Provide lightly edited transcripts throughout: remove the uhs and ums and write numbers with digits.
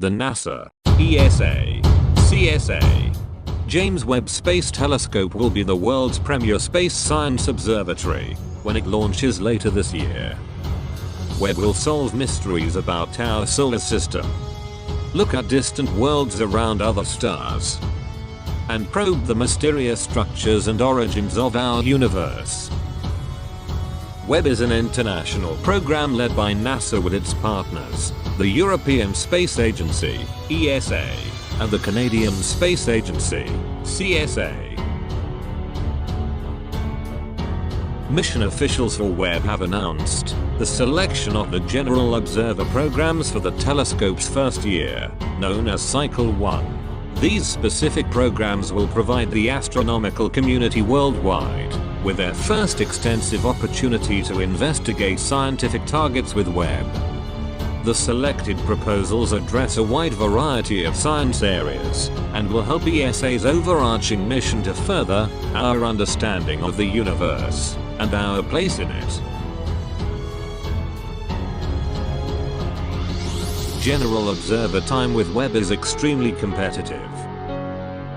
The NASA, ESA, CSA, James Webb Space Telescope will be the world's premier space science observatory when it launches later this year. Webb will solve mysteries about our solar system, look at distant worlds around other stars, and probe the mysterious structures and origins of our universe. Webb is an international program led by NASA with its partners, the European Space Agency, ESA, and the Canadian Space Agency, CSA. Mission officials for Webb have announced the selection of the General Observer programs for the telescope's first year, known as Cycle 1. These specific programs will provide the astronomical community worldwide with their first extensive opportunity to investigate scientific targets with Webb. The selected proposals address a wide variety of science areas and will help ESA's overarching mission to further our understanding of the universe and our place in it. General observer time with Webb is extremely competitive.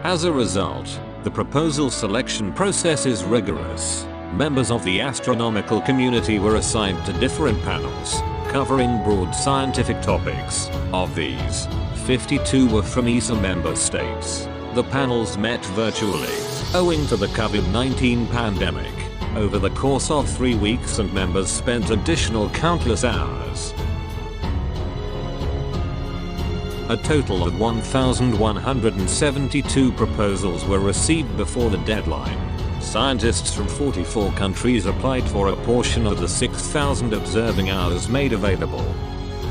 As a result, the proposal selection process is rigorous. Members of the astronomical community were assigned to different panels, covering broad scientific topics. Of these, 52 were from ESA member states. The panels met virtually, owing to the COVID-19 pandemic, over the course of 3 weeks, and members spent additional countless hours. A total of 1,172 proposals were received before the deadline. Scientists from 44 countries applied for a portion of the 6,000 observing hours made available.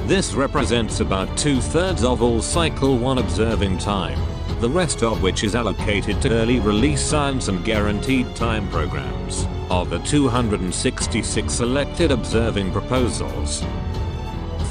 This represents about 2/3 of all Cycle 1 observing time, the rest of which is allocated to early release science and guaranteed time programs. Of the 266 selected observing proposals,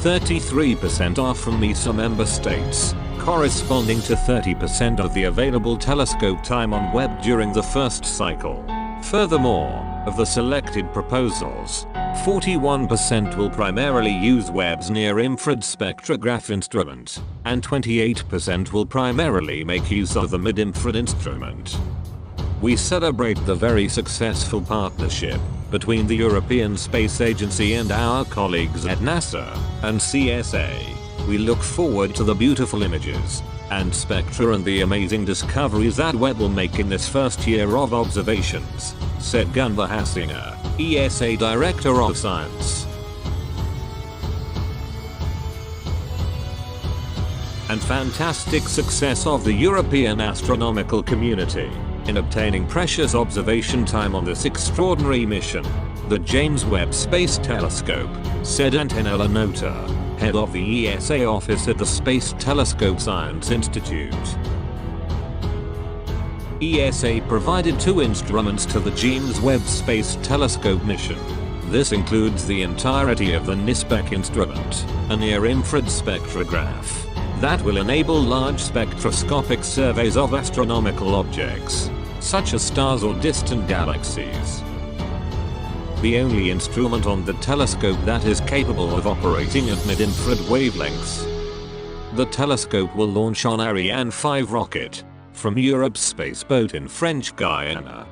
33% are from ESA member states, corresponding to 30% of the available telescope time on Webb during the first cycle. Furthermore, of the selected proposals, 41% will primarily use Webb's near-infrared spectrograph instrument, and 28% will primarily make use of the mid-infrared instrument. We celebrate the very successful partnership between the European Space Agency and our colleagues at NASA and CSA. We look forward to the beautiful images and spectra and the amazing discoveries that Webb will make in this first year of observations, said Gunvar Hassinger, ESA Director of Science and fantastic success of the European astronomical community in obtaining precious observation time on this extraordinary mission, the James Webb Space Telescope, said Antonella Nota, head of the ESA office at the Space Telescope Science Institute. ESA provided 2 instruments to the James Webb Space Telescope mission. This includes the entirety of the NISPEC instrument, a near-infrared spectrograph that will enable large spectroscopic surveys of astronomical objects, such as stars or distant galaxies. The only instrument on the telescope that is capable of operating at mid-infrared wavelengths. The telescope will launch on Ariane 5 rocket from Europe's spaceboat in French Guiana.